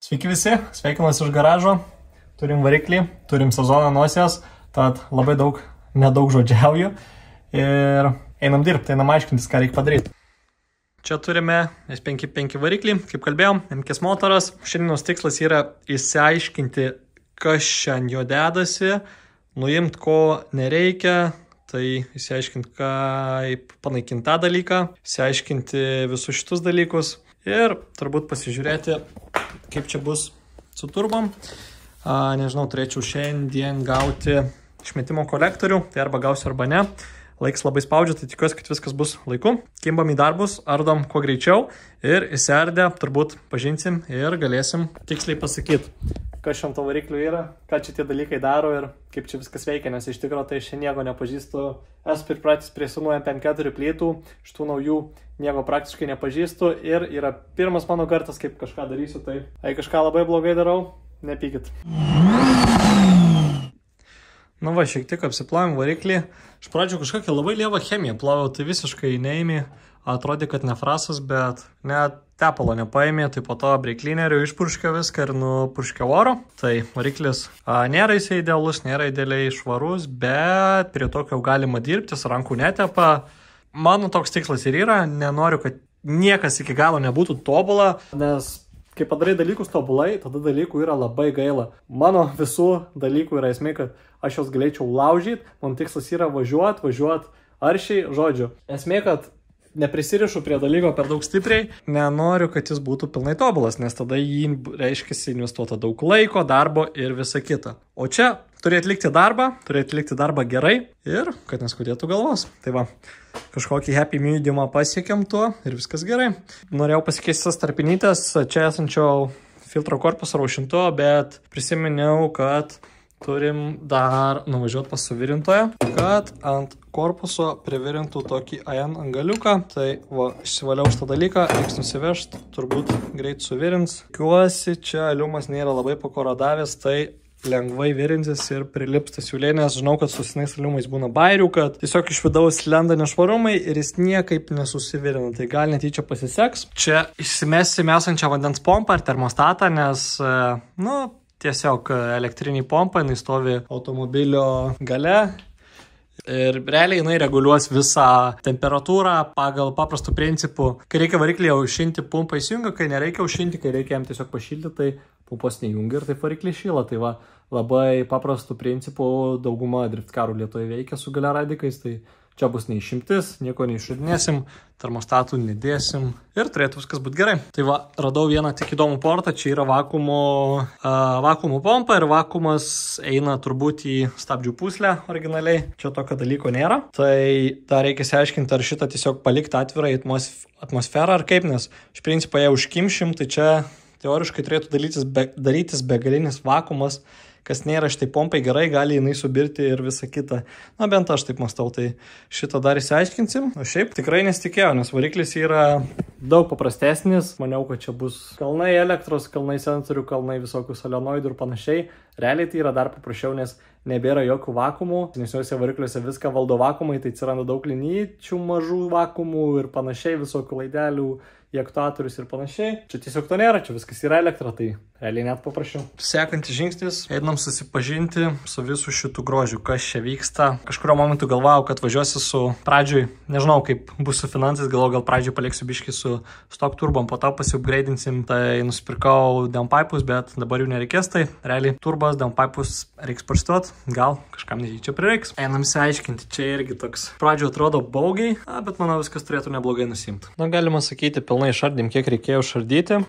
Sveiki visi, sveikinuosi iš garažo, turim variklį, turim sezoną nosies, tad labai nedaug žodžiauju ir einam dirbti, einam aiškintis, ką reikia padaryti. Čia turime S55 variklį, kaip kalbėjom, MKS motoras. Šiandienos tikslas yra išsiaiškinti, kas čia ant jo dedasi, nuimti ko nereikia, tai išsiaiškinti, kaip panaikinti tą dalyką, išsiaiškinti visus šitus dalykus ir turbūt pasižiūrėti, kaip čia bus su turbom. Nežinau, turėčiau šiandien gauti išmetimo kolektorių, tai arba gausiu arba ne. Laiks labai spaudžia, tai tikiuosi, kad viskas bus laiku. Kimbam į darbus, ardom kuo greičiau ir įsiardę turbūt pažinsim ir galėsim tiksliai pasakyti, kas šiandien to variklių yra, ką čia tie dalykai daro ir kaip čia viskas veikia, nes iš tikrųjų tai šiandien nieko nepažįstu. Esu pripratęs prie senų MP4 plytų, šitų naujų nieko praktiškai nepažįstu ir yra pirmas mano kartas, kaip kažką darysiu, tai jei kažką labai blogai darau, nepykit. Nu va, šiek tiek apsiplovim variklį. Iš pradžių kažkokią labai lievą chemiją ploviau, tai visiškai neėmė. Atrodė, kad ne frasas, bet net tepalo nepaėmė, tai po to breiklineriu išpurškė viską ir nupurškė oro. Tai variklis nėra jisai idealus, nėra idealiai švarus, bet prie tokio galima dirbti, su rankų netepa. Mano toks tikslas ir yra, nenoriu, kad niekas iki galo nebūtų tobula, nes kai padarai dalykus tobulai, tada dalykų yra labai gaila. Mano visų dalykų yra esmė, kad aš jos galėčiau laužyti, mano tikslas yra važiuot aršiai, žodžiu. Esmė, kad neprisirišu prie dalyko per daug stipriai, nenoriu, kad jis būtų pilnai tobulas, nes tada jį reiškia investuota daug laiko, darbo ir visa kita. O čia turi atlikti darbą gerai ir kad neskaudėtų galvos. Tai va, kažkokį happy mediumą pasiekėm tuo ir viskas gerai. Norėjau pasikeisti tas tarpinytės čia esančio filtro korpuso raušintuvo, bet prisiminiau, kad turim dar nuvažiuoti pas suvirintoją, kad ant korpuso privirintų tokį AN angaliuką. Tai va, išsivaliau šitą dalyką, reiks nusivežti, turbūt greit suvirins. Tikiuosi, čia aliumas nėra labai pakorodavęs, tai lengvai virinsis ir prilips tas siūlėnės. Žinau, kad su senais aliumais būna bairių, kad tiesiog iš vidaus lenda nešvarumai ir jis niekaip nesusivirina. Tai gal netyčia pasiseks. Čia išsimesim esančią vandens pompą ar termostatą, nes, tiesiog elektrinį pompą, jinai stovi automobilio gale ir realiai jinai reguliuos visą temperatūrą pagal paprastų principų. Kai reikia variklį aušinti, pumpa įsijungia, kai nereikia aušinti, kai reikia jam tiesiog pašilti, tai pumpos nejungia ir taip variklis šyla. Tai va, labai paprastų principų dauguma driftkarų Lietuvoje veikia su galia radikais, tai čia bus neišimtis, nieko neišradinėsim, termostatų nedėsim ir turėtų viskas būti gerai. Tai va, radau vieną tik įdomų portą, čia yra vakuumų pompa ir vakuumas eina turbūt į stabdžių puslę originaliai. Čia tokio dalyko nėra. Tai dar reikia išsiaiškinti, ar šitą tiesiog palikti atvirą atmosferą ar kaip, nes iš principo ją užkimšim, tai čia teoriškai turėtų darytis begalinis vakuumas, kas nėra šitai pompai gerai, gali jinai subirti ir visa kita. Na, bent aš taip mąstau, tai šitą dar įsiaiškinsim. O šiaip tikrai nesitikėjau, nes variklis yra daug paprastesnis. Maniau, kad čia bus kalnai elektros, kalnai sensorių, kalnai visokių solenoidų ir panašiai. Realiai tai yra dar paprasčiau, nes nebėra jokių vakuumų. Nesniuose varikliuose viską valdo vakuumai, tai atsiranda daug linyčių, mažų vakuumų ir panašiai, visokių laidelių, į aktuatorius ir panašiai. Čia tiesiog to nėra, čia viskas yra elektra, tai realiai net paprašiau. Sekantis žingsnis, einam susipažinti su visų šitų grožių, kas čia vyksta. Kažkurio momentu galvojau, kad važiuosiu su pradžiui, nežinau kaip bus su finansais, gal pradžiui paliksiu biškį su stock turbom, po to pasiupgraidinsim, tai nusipirkau downpipus, bet dabar jų nereikės, tai realiai turbos, downpipus reiks parstuot, gal kažkam netyčia prireiks. Einam įsiaiškinti, čia irgi toks pradžiui atrodo baugiai, bet manau viskas turėtų neblogai nusimti. Na, galima sakyti, pilnai išardim, kiek reikėjo išardyti,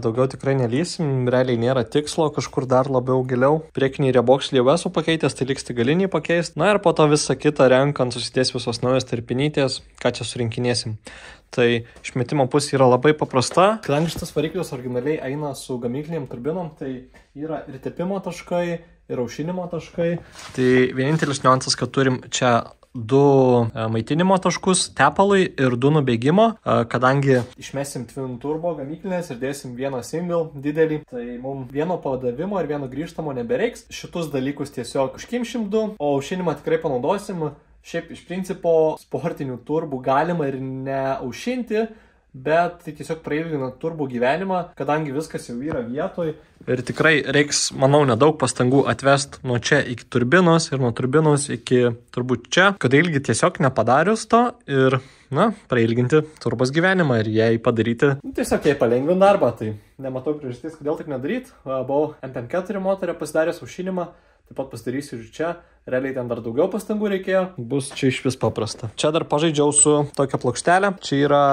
daugiau tikrai nelysim, realiai nėra tikslo kažkur dar labiau giliau. Priekinį riebokšlį jau esu pakeitęs, tai liks tik galinį pakeist. Na ir po to visą kitą renkant susidės visos naujos tarpinytės, ką čia surinkinėsim. Tai išmetimo pusė yra labai paprasta. Kadangi šitas variklis originaliai eina su gamyklinėm turbinom, tai yra ir tepimo taškai, ir aušinimo taškai. Tai vienintelis niuansas, kad turim čia 2 maitinimo taškus tepalui ir 2 nubėgimo, kadangi išmesim twin turbo gamyklinės ir dėsim vieną single didelį, tai mums vieno padavimo ir vieno grįžtamo nebereiks. Šitus dalykus tiesiog užkimšim 2, o aušinimą tikrai panaudosim. Šiaip iš principo sportinių turbų galima ir neaušinti, bet tai tiesiog prailgina turbų gyvenimą, kadangi viskas jau yra vietoj. Ir tikrai reiks, manau, nedaug pastangų atvest nuo čia iki turbinos ir nuo turbinos iki turbūt čia, kad ilgi tiesiog nepadarius to ir, prailginti turbos gyvenimą ir jai padaryti. Tiesiog jai palengvint darbą, tai nematau priežasties, kodėl taip nedaryt. Buvau MP4 motorę pasidaręs aušinimą. Taip pat pasidarysiu ir čia. Realiai ten dar daugiau pastangų reikėjo. Bus čia iš vis paprasta. Čia dar pažaidžiau su tokia plokštelė. Čia yra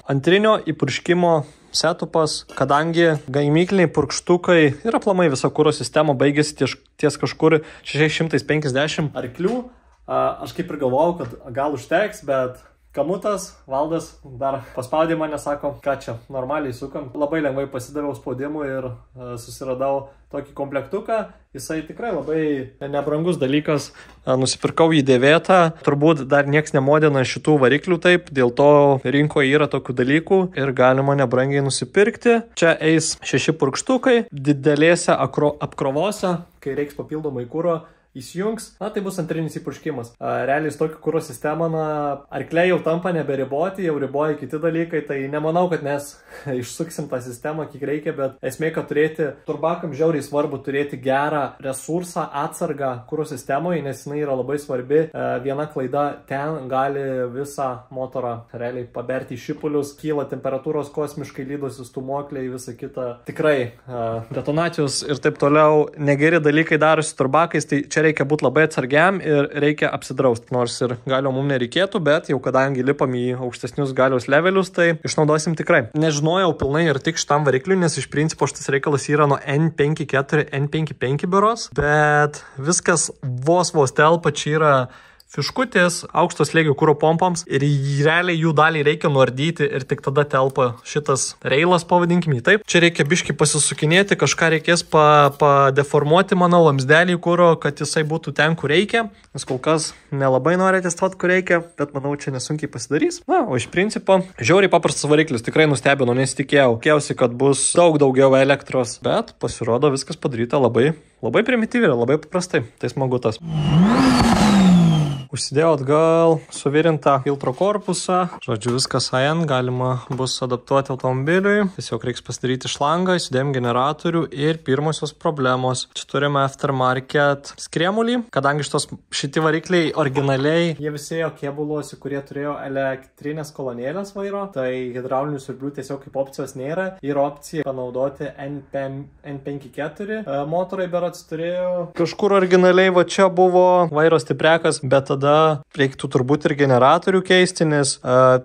antrinio įpurškimo setupas, kadangi gamykliniai purkštukai ir aplamai visa kuro sistema baigėsi ties kažkur 650 arklių. Aš kaip ir galvojau, kad gal užteks, bet Kamutas, Valdas dar paspaudė mane, sako, ką čia, normaliai sukam. Labai lengvai pasidaviau spaudimui ir susiradau tokį komplektuką. Jisai tikrai labai nebrangus dalykas. Nusipirkau jį dėvėtą. Turbūt dar nieks nemodina šitų variklių taip, dėl to rinkoje yra tokių dalykų ir galima nebrangiai nusipirkti. Čia eis 6 purkštukai, didelėse apkrovose, kai reiks papildomai kuro. Įsijungs, tai bus antrinis įpurškimas. Realiai su tokiu kuro sistema, arkliai jau tampa neberiboti, jau riboja kiti dalykai, tai nemanau, kad mes išsuksim tą sistemą, kiek reikia, bet esmė, kad turėti turbakam žiauriai svarbu turėti gerą resursą, atsargą kuro sistemoje, nes jinai yra labai svarbi. Viena klaida ten gali visą motorą realiai paberti į šipulius, kyla temperatūros kosmiškai, lydosi stūmokliai, visa kita. Tikrai detonacijos ir taip toliau negeri dalykai darosi turbakais, tai čia reikia būti labai atsargiam ir reikia apsidrausti, nors ir galio mums nereikėtų, bet jau kadangi lipam į aukštesnius galios levelius, tai išnaudosim tikrai. Nežinojau pilnai ir tik šitam varikliui, nes iš principo šitas reikalas yra nuo N54, N55 biuros, bet viskas vos telpa, čia yra fiškutės, aukštos slėgio kuro pompoms ir realiai jų dalį reikia nuardyti ir tik tada telpa šitas reilas, pavadinkim jį taip. Čia reikia biškį pasisukinėti, kažką reikės padeformuoti, manau, lamsdelį kuro, kad jisai būtų ten, kur reikia, nes kol kas nelabai nori testuoti, kur reikia, bet manau, čia nesunkiai pasidarys. O iš principo, žiauriai paprastas variklis, tikrai nustebino, nesitikėjau. Tikėjausi, kad bus daug daugiau elektros, bet pasirodo viskas padaryta labai primityviai, labai paprastai. Tai smagu tas. Užsidėjau atgal suvirintą filtro korpusą. Žodžiu, viskas AN galima bus adaptuoti automobiliui. Tiesiog reiks pasidaryti šlangą, įsidėjom generatorių ir pirmosios problemos. Čia turime aftermarket skrėmulį, kadangi šiti varikliai originaliai, jie visi ėjo kėbuluosi, kurie turėjo elektrinės kolonėlės vairo, tai hidraulinių siurblių tiesiog kaip opcijos nėra. Yra opcija panaudoti N54 motorai berods turėjo. Kažkur originaliai va čia buvo vairo stiprekas, bet tada reiktų turbūt ir generatorių keisti, nes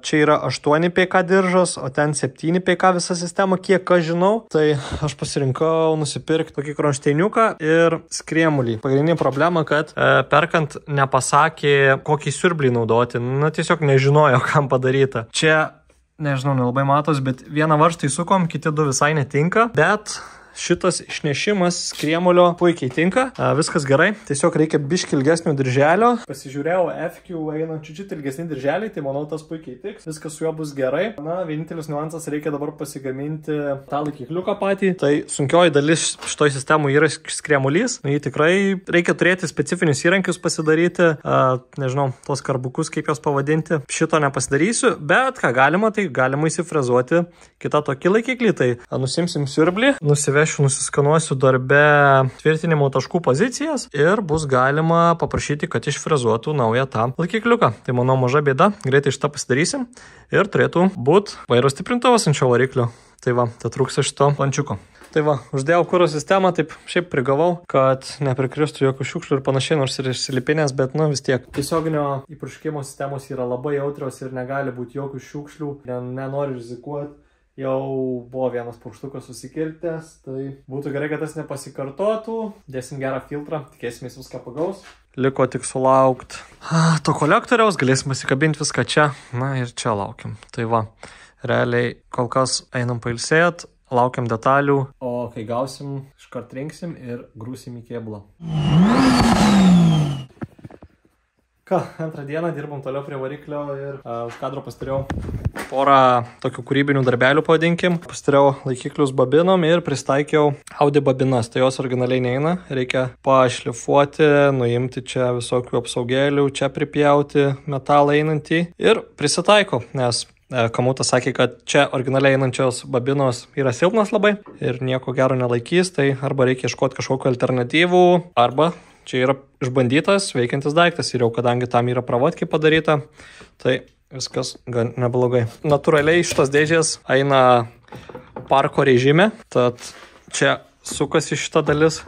čia yra 8 PK diržas, o ten 7 PK visa sistema, kiek aš žinau. Tai aš pasirinkau nusipirkti tokį kronšteiniuką ir skrėmulį. Pagrindinė problema, kad perkant nepasakė, kokį siurblį naudoti. Tiesiog nežinojo, kam padaryta. Čia, nežinau, nelabai matos, bet vieną varžtą įsukom, kiti du visai netinka, bet šitas išnešimas skrėmulio puikiai tinka, viskas gerai, tiesiog reikia biškį ilgesnio dirželio. Pasižiūrėjau FQ einant čiut ilgesni dirželiai, tai manau tas puikiai tiks, viskas su juo bus gerai. Vienintelis niuansas, reikia dabar pasigaminti tą laikikliuką patį, tai sunkioji dalis šitoj sistemų yra skrėmulys, jį tikrai reikia turėti specifinius įrankius pasidaryti, nežinau, tos karbukus, kaip juos pavadinti, šito nepasidarysiu, bet ką galima, tai galima įsifrezuoti kitą tokį laikiklį, tai nusimsim siurblį, nusiskanuosiu darbe tvirtinimo taškų pozicijas ir bus galima paprašyti, kad išfrezuotų naują tą laikikliuką. Tai manau maža bėda, greitai šitą pasidarysim ir turėtų būti vairo stiprintuvas ant šio variklio. Tai va, tai trūksta šito lančiuko. Tai va, uždėjau kuro sistemą, taip šiaip prigavau, kad neprikristų jokių šiukšlių ir panašiai, nors ir išsilipinės, bet vis tiek. Tiesioginio įpurškimo sistemos yra labai jautrios ir negali būti jokių šiukšlių, nenoriu rizikuoti. Jau buvo vienas purkštukas susikirtęs, tai būtų gerai, kad tas nepasikartotų. Dėsim gerą filtrą, tikėsimės viską pagaus. Liko tik sulaukti to kolektoriaus, galėsim pasikabinti viską čia, ir čia laukiam. Tai va, realiai kol kas einam pailsėt, laukiam detalių, o kai gausim, iškart rinksim ir grūsim į kėbulą. Ką, antrą dieną dirbam toliau prie variklio ir už kadro pasitariau porą tokių kūrybinių darbelių, pavadinkim. Pasitariau laikiklius babinom ir pristaikiau Audi babinas. Tai jos originaliai neina, reikia pašlifuoti, nuimti čia visokių apsaugėlių, čia pripjauti metalą einantį ir prisitaiko, nes Kamutas sakė, kad čia originaliai einančios babinos yra silpnas labai ir nieko gero nelaikys, tai arba reikia ieškoti kažkokių alternatyvų, arba čia yra išbandytas, veikiantis daiktas ir jau kadangi tam yra pravodkė padaryta, tai viskas gan neblogai. Natūraliai šitos dėžės eina parko režime, tad čia sukasi šita dalis,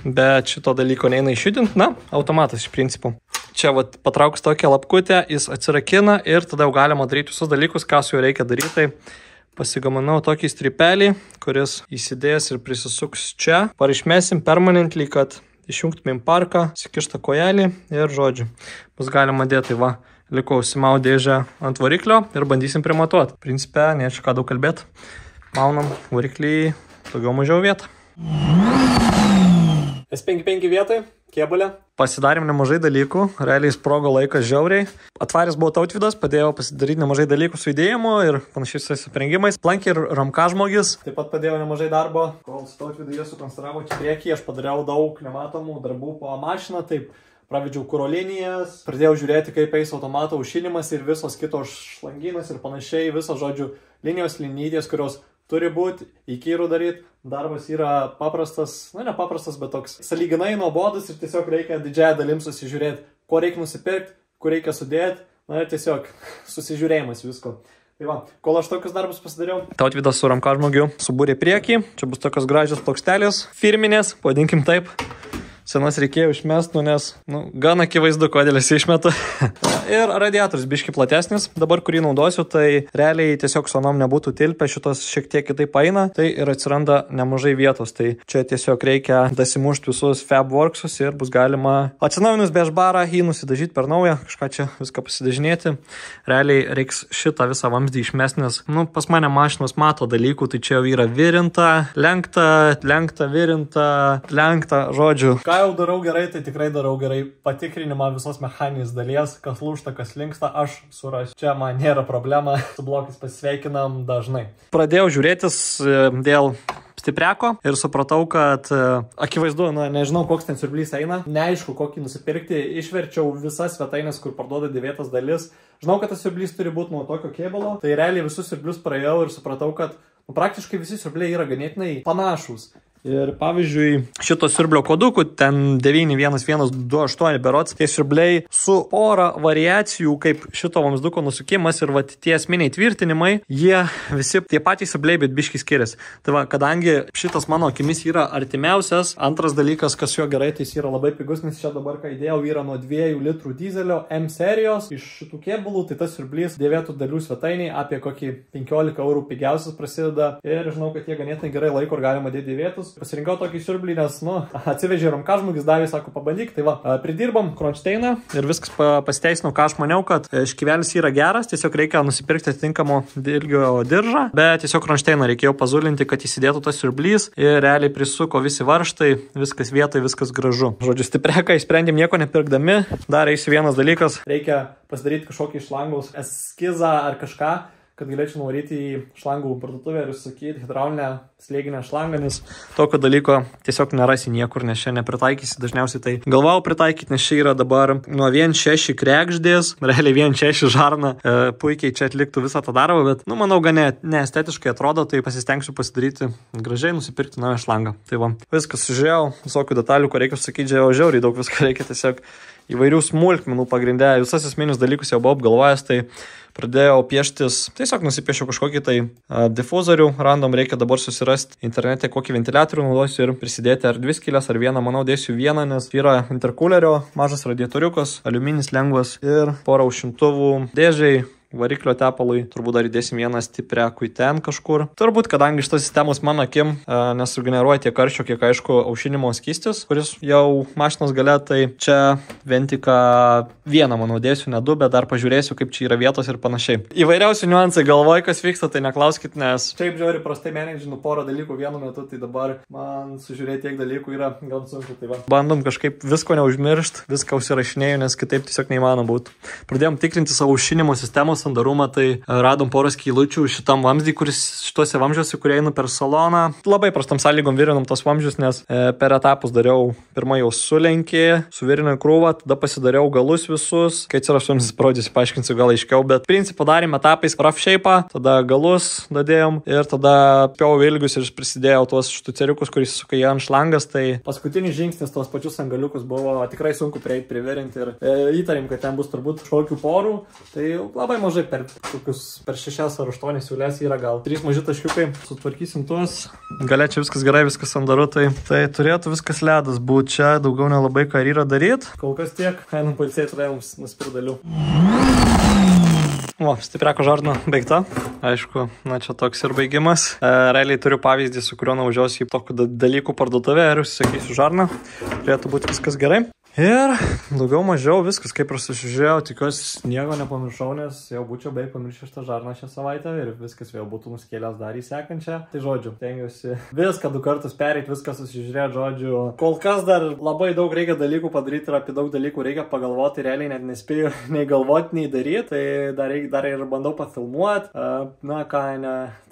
bet šito dalyko neina išjudinti, na, automatas iš principų. Čia vat, patrauks tokią lapkutę, jis atsirakina ir tada jau galima daryti visus dalykus, ką su juo reikia daryti. Tai pasigaminau tokį strypelį, kuris įsidės ir prisisuks čia. Išmesim permanently, kad išjungtumėm parką, sikištą kojelį ir žodžiu. Bus galima dėti, va, liko užsimau dėžę ant variklio ir bandysim primatuoti. Principe, nėčiau ką daug kalbėti. Maunam variklį daugiau mažiau vietą. S55 vietoj, kėbulė. Pasidarėm nemažai dalykų, realiai sprogo laikas žiauriai. Atvaręs buvo Tautvydas, padėjau pasidaryti nemažai dalykų su judėjimu ir panašiais aprengimais. Plankė ir Ramkažmogis, taip pat padėjau nemažai darbo. Kol su Tautvydu jie sukonstravo čia priekį, aš padariau daug nematomų darbų po mašiną, taip pravedžiau kuro linijas, pradėjau žiūrėti, kaip eis automato užšilimas ir visos kitos šlanginas ir panašiai, visos, žodžiu, linijos, linytės, kurios turi būti, įkyrų daryti. Darbas yra paprastas, na ne paprastas, bet toks sąlyginai nuobodus ir tiesiog reikia didžiąją dalim susižiūrėti, ko reikia nusipirkti, kur reikia sudėti, na ir tiesiog susižiūrėjimas visko. Tai va, kol aš tokius darbus pasidariau. Tautvydas su Ramkažmogiu subūrė priekį, čia bus tokios gražios plokštelės, firminės, pavadinkim taip. Senas reikėjo išmest, nes, gan akivaizdu, kodėl jis išmeta. Ir radiatorius biški platesnis, dabar kurį naudosiu, tai realiai tiesiog sonom nebūtų tilpę, šitos šiek tiek kitaip eina, tai ir atsiranda nemažai vietos. Tai čia tiesiog reikia dasimušti visus Fabworksus ir bus galima atsinaujinus bežbarą jį nusidažyti per naują, kažką čia viską pasidažinėti. Realiai reiks šitą visą vamzdį išmest, nes, pas mane mašinos mato dalykų, tai čia jau yra virinta, lenkta, virinta, lenkta, žodžiu. Ką jau darau gerai, tai tikrai darau gerai. Patikrinimą visos mechaninės dalies, kas lūžta, kas linksta, aš surasiu. Čia man nėra problema, su blokais pasveikinam dažnai. Pradėjau žiūrėtis dėl stipriako ir supratau, kad akivaizdu, nežinau, koks ten siurblys eina, neaišku, kokį nusipirkti, išverčiau visas svetainės, kur parduoda dėvėtas dalis. Žinau, kad tas siurblys turi būti nuo tokio kėbulo, tai realiai visus siurblius praėjau ir supratau, kad praktiškai visi siurbliai yra ganėtinai panašūs. Ir pavyzdžiui, šito siurblio kodukų, ten 91128 berods, tie siurbliai su pora variacijų, kaip šito vamzduko nusukimas ir tie esminiai tvirtinimai, jie visi tie patys siurbliai, bet biškai skiriasi. Tai va, kadangi šitas mano akimis yra artimiausias, antras dalykas, kas jo gerai, tai jis yra labai pigus, nes čia dabar, ką įdėjau, yra nuo 2 litrų dizelio M serijos iš šitų kėbulų, tai tas siurblys dėvėtų dalių svetainiai apie kokį 15 eurų pigiausias prasideda ir žinau, kad jie ganėtinai gerai laiko ir galima dėti dėvėtus. Pasirinkau tokį siurblį, nes, atsivežė Ramkažmogis, davė, sako, pabandyk, tai va, pridirbam kronšteiną ir viskas pasiteisino, ką aš maniau, kad škivelis yra geras, tiesiog reikia nusipirkti atitinkamo ilgio diržą, bet tiesiog kronšteiną reikėjo pazulinti, kad įsidėtų tas siurblys ir realiai prisuko visi varžtai, viskas vietoj, viskas gražu. Žodžiu, stipreką išsprendėm nieko nepirkdami, dar eisiu vienas dalykas, reikia pasidaryti kažkokį šlangaus eskizą ar kažką, kad galėčiau nuvaryti į šlangų parduotuvę ir užsakyti hidraulinę slėginę šlangą, nes tokio dalyko tiesiog nerasi niekur, nes čia nepritaikysi, dažniausiai tai galvau pritaikyti, nes čia yra dabar nuo 1.6 krekždės, realiai 1.6 žarna, puikiai čia atliktų visą tą darbą, bet, manau, gan neestetiškai atrodo, tai pasistengsiu pasidaryti gražiai, nusipirkti naują šlangą. Tai va, viskas sužiūrėjau, visokių detalių, ko reikia sakyti, žiauriai daug visko reikia, tiesiog įvairių smulkmenų pagrindė, visas esminius dalykus jau buvau apgalvojęs, tai pradėjau pieštis, tiesiog nusipiešiau kažkokį tai difuzorių, random reikia dabar susirasti internete, kokį ventiliatorių naudosiu ir prisidėti ar 2 skylės, ar vieną, manau, dėsiu vieną, nes yra interkulerio, mažas radiatoriukas, aliuminis lengvas ir porą aušintuvų dėžiai. Variklio tepalui, turbūt dar įdėsim vieną stipriakui ten kažkur. Turbūt, kadangi šitos sistemos mano akim nesugeneruoja tiek karščio, kiek aišku aušinimo skystis, kuris jau mašinos gale, tai čia ventiką vieną, manau, dėsiu, ne 2, bet dar pažiūrėsiu, kaip čia yra vietos ir panašiai. Įvairiausių niuansai galvoj, kas vyksta, tai neklauskit, nes šiaip žiauriai prastai menedžinu porą dalykų vienu metu, tai dabar man sužiūrėti tiek dalykų yra gan sunku. Tai va. Bandom kažkaip visko neužmiršti, viską užsirašinėjau, nes kitaip tiesiog neįmanoma būtų. Pradėjom tikrinti savo aušinimo sistemos sandarumą, tai radom porą skylučių šitam vamzdį, kuris šituose vamzdžiuose, kurie einu per saloną. Labai prastam sąlygom virinom tos vamzdžius, nes per etapus dariau, pirmą jau sulenkė, suvirinau krūvą, tada pasidariau galus visus. Kai atsiras vamzdis parodys, paaiškinsiu gal aiškiau, bet principą darėm etapais rough shape'ą, tada galus dadėjom ir tada pjauau ilgius ir prisidėjau tuos štuceriukus, kuris suka į ant šlangas. Tai paskutinis žingsnis tuos pačius angaliukus buvo tikrai sunku prieiti, privirinti ir įtarim, kad ten bus turbūt kažkokių porų. Tai labai mažai per 6 ar 8 siūlės yra gal 3 maži taškiukai. Sutvarkysim tuos. Galia čia viskas gerai, viskas sandaru, tai turėtų viskas ledas būti čia, daugiau nelabai ką yra daryti. Kol kas tiek, einam pailsėti, tada jums nuspirdaliu. O, stipriako žarna baigta. Aišku, na čia toks ir baigimas. Realiai turiu pavyzdį, su kuriuo nuvažiuosiu į tokių dalykų parduotuvę ir užsisakysiu žarną. Turėtų būti viskas gerai. Ir daugiau mažiau viskas, kaip ir susižiūrėjau, tikiuosi nieko nepamiršau, nes jau būčiau beveik pamiršęs šitą žarną šią savaitę ir viskas vėl būtų nuskėlęs dar į sekančią. Tai žodžiu, tengiuosi viską 2 kartus perėti, viską susižiūrėti, žodžiu. Kol kas dar labai daug reikia dalykų padaryti ir apie daug dalykų reikia pagalvoti, realiai net nespėju nei galvoti, nei daryti, tai dar ir bandau pafilmuoti. Na ką,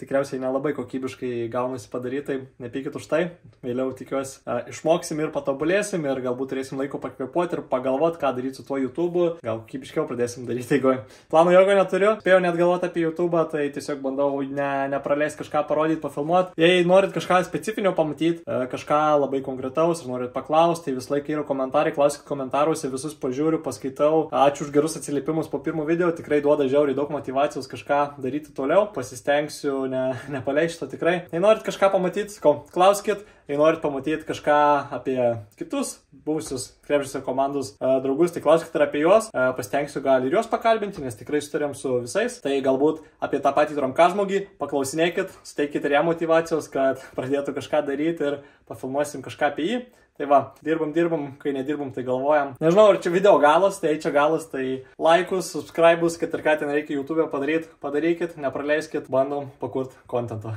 tikriausiai nelabai kokybiškai gaunasi padaryti, tai nepykit už tai. Vėliau tikiuosi išmoksim ir patobulėsim ir galbūt turėsim laiko pakvėpuoti ir pagalvoti, ką daryti su tuo YouTube'u. Gal kokybiškiau pradėsim daryti eigoje. Plano jokio neturiu, spėjau net galvoti apie YouTube'ą, tai tiesiog bandau nepraleisti kažką parodyti, pafilmuoti. Jei norit kažką specifinio pamatyti, kažką labai konkretaus ir norit paklausti, tai visą laiką yra komentarai, klauskit komentaruose, visus pažiūriu, paskaitau. Ačiū už gerus atsiliepimus po pirmo video, tikrai duoda žiauriai daug motyvacijos kažką daryti toliau. Pasistengsiu nepaleisti to tikrai. Jei norit kažką pamatyti, klauskit. Jei norit pamatyti kažką apie kitus buvusius krepšinio komandos draugus, tai klauskite ir apie juos. Pasitengsiu gal ir juos pakalbinti, nes tikrai sutarėm su visais. Tai galbūt apie tą patį Tromkažmogį paklausinėkit, suteikit ir ją motyvacijos, kad pradėtų kažką daryti ir pafilmuosim kažką apie jį. Tai va, dirbam, kai nedirbam, tai galvojam. Nežinau, ar čia video galas, tai čia galas, tai laikus, subscribus, kad ir ką ten reikia YouTube padaryti, padarykit, nepraleiskit, bandom pakurti kontentą.